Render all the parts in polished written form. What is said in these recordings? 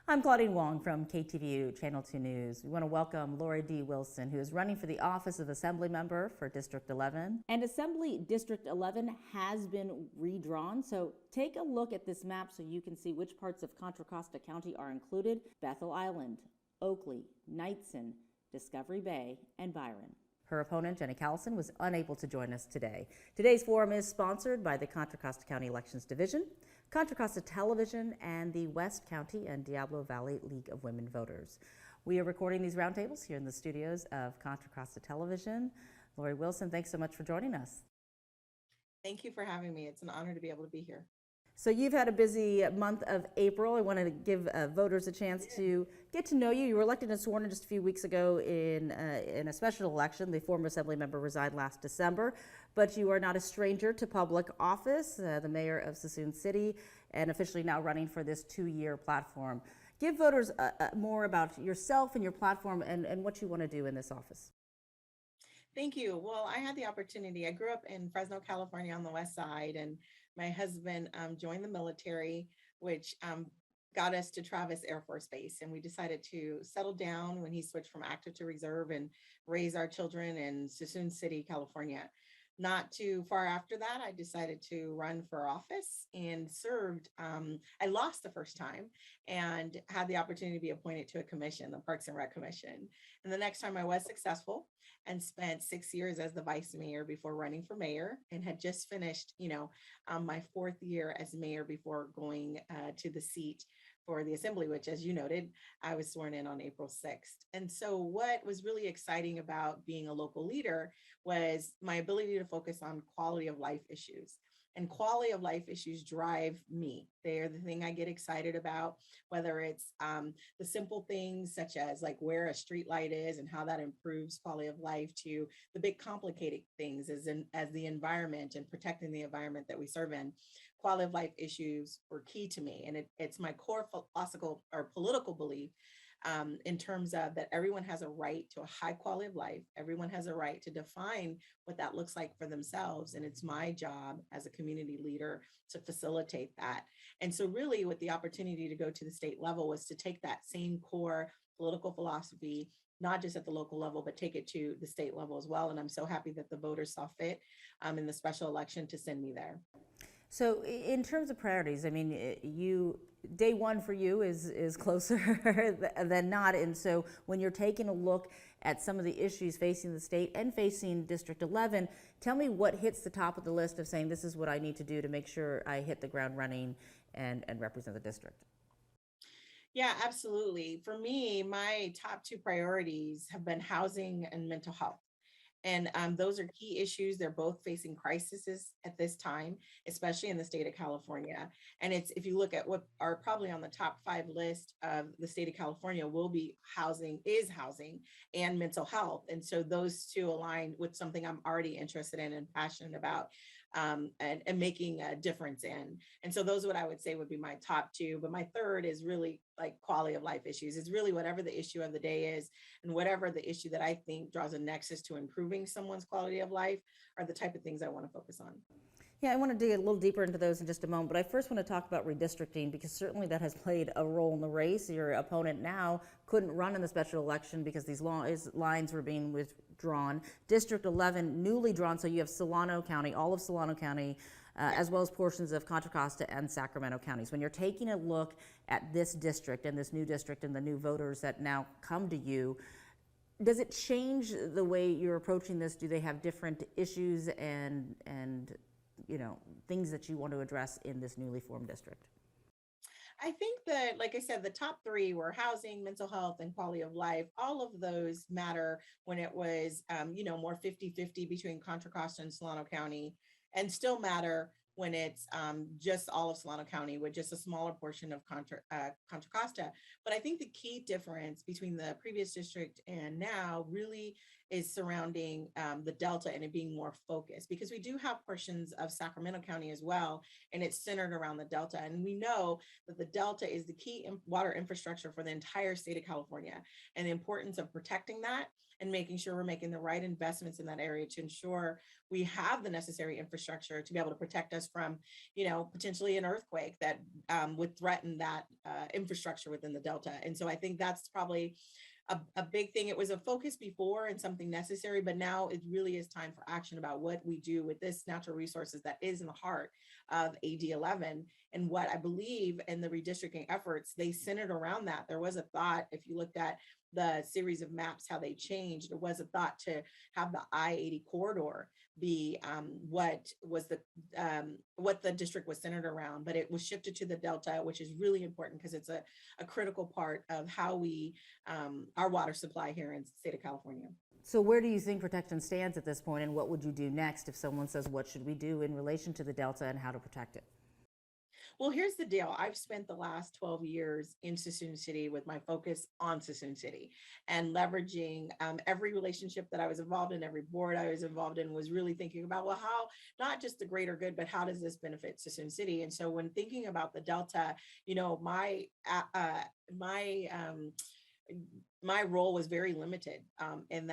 I'm Claudine Wong from KTVU Channel 2 News. We want to welcome Lori D. Wilson, who is running for the office of Assembly Member for District 11. And Assembly District 11 has been redrawn, so take a look at this map so you can see which parts of Contra Costa County are included: Bethel Island, Oakley, Knightson, Discovery Bay, and Byron. Her opponent, Jenny Callison, was unable to join us today. Today's forum is sponsored by the Contra Costa County Elections Division, Contra Costa Television, and the West County and Diablo Valley League of Women Voters. We are recording these roundtables here in the studios of Contra Costa Television. Lori Wilson, thanks so much for joining us. Thank you for having me. It's an honor to be able to be here. So you've had a busy month of April. I wanted to give voters a chance to get to know you. You were elected and sworn in just a few weeks ago in a special election. The former Assembly member resigned last December, but you are not a stranger to public office, the mayor of Suisun City, and officially now running for this 2-year platform. Give voters more about yourself and your platform and what you want to do in this office. Thank you. Well, I had the opportunity. I grew up in Fresno, California on the west side, and my husband joined the military, which got us to Travis Air Force Base. And we decided to settle down when he switched from active to reserve and raise our children in Suisun City, California. Not too far after that, I decided to run for office and served. I lost the first time and had the opportunity to be appointed to a commission, the Parks and Rec Commission. And the next time I was successful and spent 6 years as the vice mayor before running for mayor, and had just finished, my 4th year as mayor before going to the seat for the assembly, which, as you noted, I was sworn in on April 6th. And so what was really exciting about being a local leader was my ability to focus on quality of life issues. And quality of life issues drive me. They're the thing I get excited about, whether it's the simple things such as like where a street light is and how that improves quality of life, to the big complicated things as the environment and protecting the environment that we serve in. Quality of life issues were key to me. And it's my core philosophical or political belief in terms of that everyone has a right to a high quality of life. Everyone has a right to define what that looks like for themselves. And it's my job as a community leader to facilitate that. And so really with the opportunity to go to the state level was to take that same core political philosophy, not just at the local level, but take it to the state level as well. And I'm so happy that the voters saw fit in the special election to send me there. So in terms of priorities, I mean, day one for you is closer than not. And so when you're taking a look at some of the issues facing the state and facing District 11, tell me what hits the top of the list of saying, this is what I need to do to make sure I hit the ground running and represent the district. Yeah, absolutely. For me, my top 2 priorities have been housing and mental health. And those are key issues. They're both facing crises at this time, especially in the state of California. And if you look at what are probably on the top 5 list of the state of California will be housing and mental health. And so those 2 align with something I'm already interested in and passionate about and making a difference in. And so those are what I would say would be my top 2. But my third is really like quality of life issues. It's really whatever the issue of the day is and whatever the issue that I think draws a nexus to improving someone's quality of life are the type of things I want to focus on. Yeah, I want to dig a little deeper into those in just a moment, but I first want to talk about redistricting, because certainly that has played a role in the race. Your opponent now couldn't run in the special election because these lines were being withdrawn. District 11 newly drawn, so you have Solano County, all of Solano County, as well as portions of Contra Costa and Sacramento counties. When you're taking a look at this district and this new district and the new voters that now come to you, does it change the way you're approaching this? Do they have different issues and things that you want to address in this newly formed district? I think that, like I said, the top 3 were housing, mental health, and quality of life. All of those matter when it was, more 50-50 between Contra Costa and Solano County, and still matter when it's just all of Solano County with just a smaller portion of Contra Costa. But I think the key difference between the previous district and now really is surrounding the Delta and it being more focused, because we do have portions of Sacramento County as well, and it's centered around the Delta. And we know that the Delta is the key water infrastructure for the entire state of California, and the importance of protecting that and making sure we're making the right investments in that area to ensure we have the necessary infrastructure to be able to protect us from, potentially an earthquake that would threaten that infrastructure within the Delta. And so I think that's probably a big thing. It was a focus before and something necessary, but now it really is time for action about what we do with this natural resources that is in the heart of AD 11. And what I believe in the redistricting efforts, they centered around that. There was a thought, if you looked at the series of maps, how they changed, there was a thought to have the I-80 corridor be what the district was centered around, but it was shifted to the Delta, which is really important because it's a critical part of how we our water supply here in the state of California. So where do you think protection stands at this point, and what would you do next if someone says, what should we do in relation to the Delta and how to protect it? Well, here's the deal. I've spent the last 12 years in Suisun City with my focus on Suisun City, and leveraging every relationship that I was involved in, every board I was involved in, was really thinking about, well, how, not just the greater good, but how does this benefit Suisun City? And so when thinking about the Delta, my role was very limited in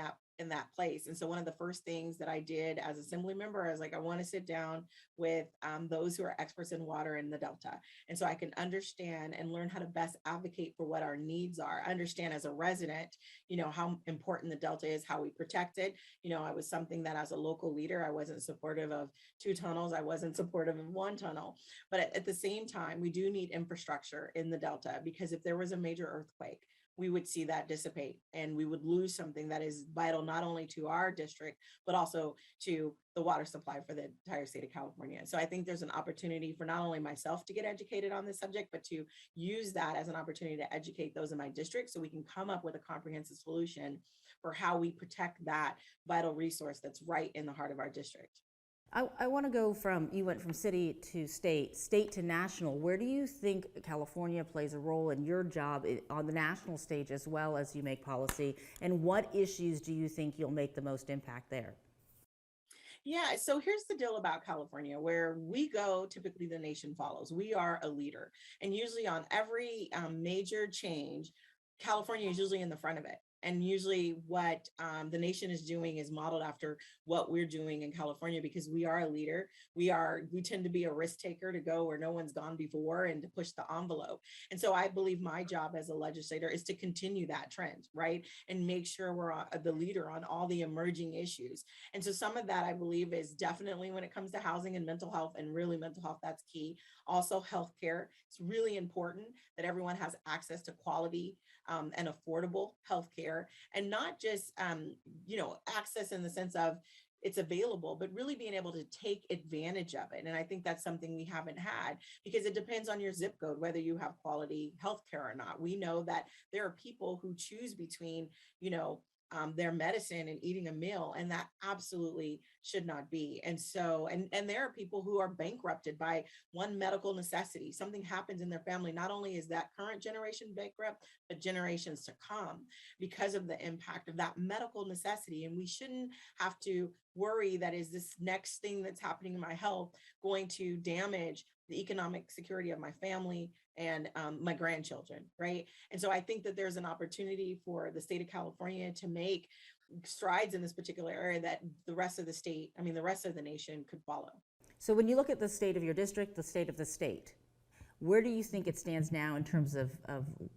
that place. And so one of the first things that I did as assembly member, I was like, I want to sit down with those who are experts in water in the Delta. And so I can understand and learn how to best advocate for what our needs are. Understand as a resident, how important the Delta is, how we protect it. I was something that as a local leader, I wasn't supportive of 2 tunnels. I wasn't supportive of 1 tunnel. But at the same time, we do need infrastructure in the Delta, because if there was a major earthquake, we would see that dissipate, and we would lose something that is vital not only to our district, but also to the water supply for the entire state of California. So I think there's an opportunity for not only myself to get educated on this subject, but to use that as an opportunity to educate those in my district, so we can come up with a comprehensive solution for how we protect that vital resource that's right in the heart of our district. I want to go you went from city to state to national. Where do you think California plays a role in your job on the national stage as well as you make policy? And what issues do you think you'll make the most impact there? Yeah, so here's the deal about California. Where we go, typically the nation follows. We are a leader. And usually on every major change, California is usually in the front of it. And usually what the nation is doing is modeled after what we're doing in California, because we are a leader. We tend to be a risk taker, to go where no one's gone before and to push the envelope. And so I believe my job as a legislator is to continue that trend, right? And make sure we're the leader on all the emerging issues. And so some of that, I believe, is definitely when it comes to housing and mental health, and really mental health, that's key. Also healthcare. It's really important that everyone has access to quality and affordable healthcare, and not just, access in the sense of it's available, but really being able to take advantage of it. And I think that's something we haven't had, because it depends on your zip code, whether you have quality healthcare or not. We know that there are people who choose between, their medicine and eating a meal, and that absolutely should not be. And so, and there are people who are bankrupted by one medical necessity. Something happens in their family. Not only is that current generation bankrupt, but generations to come, because of the impact of that medical necessity. And we shouldn't have to worry that, is this next thing that's happening in my health going to damage the economic security of my family and my grandchildren, right? And so I think that there's an opportunity for the state of California to make strides in this particular area that the rest of the nation could follow. So when you look at the state of your district, the state of the state, where do you think it stands now in terms of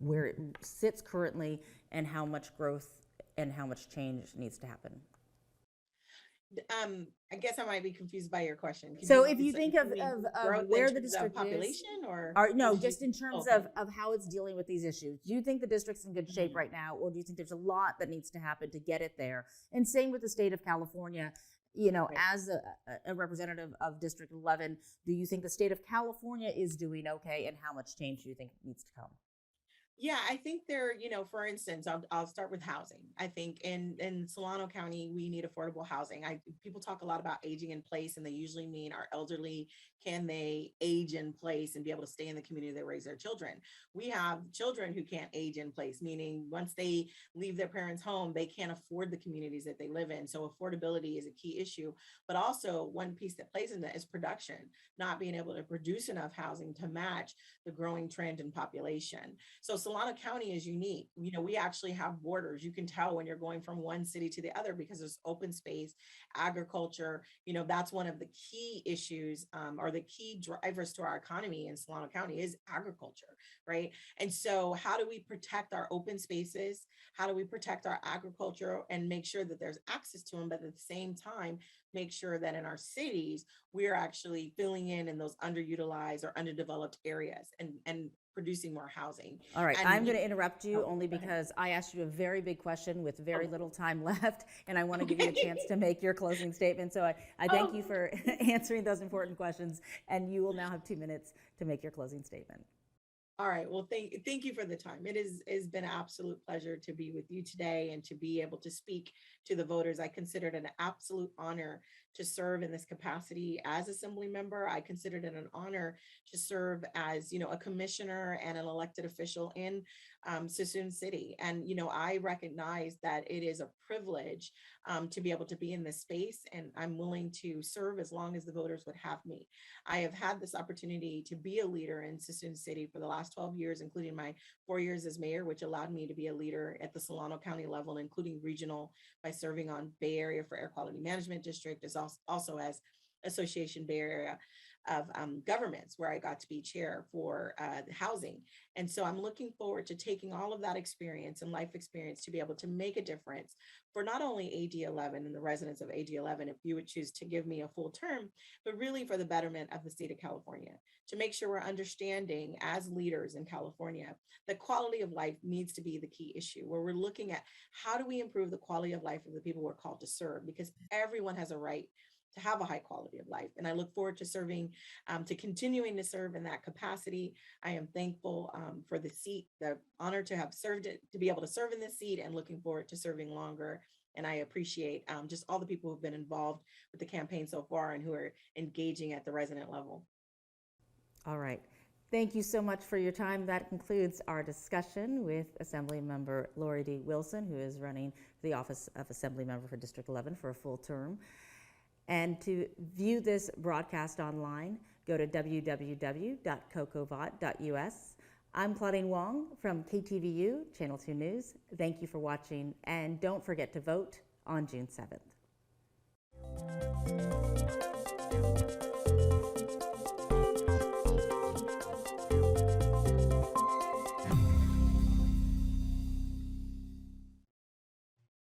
where it sits currently, and how much growth and how much change needs to happen? I guess I might be confused by your question. So if you think of where the district population is, or no, just in terms of how it's dealing with these issues, do you think the district's in good shape right now, or do you think there's a lot that needs to happen to get it there? And same with the state of California. As a representative of District 11, do you think the state of California is doing okay, and how much change do you think needs to come? Yeah, I think there, for instance, I'll start with housing. I think in Solano County, we need affordable housing. People talk a lot about aging in place, and they usually mean our elderly. Can they age in place and be able to stay in the community they raise their children? We have children who can't age in place, meaning once they leave their parents' home, they can't afford the communities that they live in. So affordability is a key issue. But also one piece that plays in that is production, not being able to produce enough housing to match the growing trend in population. So Solano County is unique. We actually have borders. You can tell when you're going from one city to the other because there's open space, agriculture. That's one of the key issues, or the key drivers to our economy in Solano County is agriculture, right? And so how do we protect our open spaces? How do we protect our agriculture and make sure that there's access to them, but at the same time, make sure that in our cities, we're actually filling in those underutilized or underdeveloped areas and producing more housing. All right, And I'm going to interrupt you only go ahead. because I asked you a very big question with very Oh. little time left, and I want to give you a Okay. chance to make your closing statement. So I thank you Oh. for answering those important questions, and you will now have 2 minutes to make your closing statement. All right. Well, thank you for the time. It's been an absolute pleasure to be with you today and to be able to speak to the voters. I consider it an absolute honor to serve in this capacity as assembly member. I considered it an honor to serve as, a commissioner and an elected official in Suisun City. And, I recognize that it is a privilege to be able to be in this space, and I'm willing to serve as long as the voters would have me. I have had this opportunity to be a leader in Suisun City for the last 12 years, including my 4 years as mayor, which allowed me to be a leader at the Solano County level, including regional, by serving on Bay Area for Air Quality Management District, as also as Association Bay Area of Governments, where I got to be chair for housing. And so I'm looking forward to taking all of that experience and life experience to be able to make a difference for not only AD 11 and the residents of AD 11, if you would choose to give me a full term, but really for the betterment of the state of California, to make sure we're understanding as leaders in California, the quality of life needs to be the key issue, where we're looking at how do we improve the quality of life of the people we're called to serve, because everyone has a right to have a high quality of life. And I look forward to serving, to continuing to serve in that capacity. I am thankful for the seat, the honor to have served it, to be able to serve in this seat, and looking forward to serving longer. And I appreciate just all the people who've been involved with the campaign so far and who are engaging at the resident level. All right. Thank you so much for your time. That concludes our discussion with Assemblymember Lori D. Wilson, who is running for the office of Assembly Member for District 11 for a full term. And to view this broadcast online, go to www.cocovat.us. I'm Claudine Wong from KTVU, Channel 2 News. Thank you for watching, and don't forget to vote on June 7th.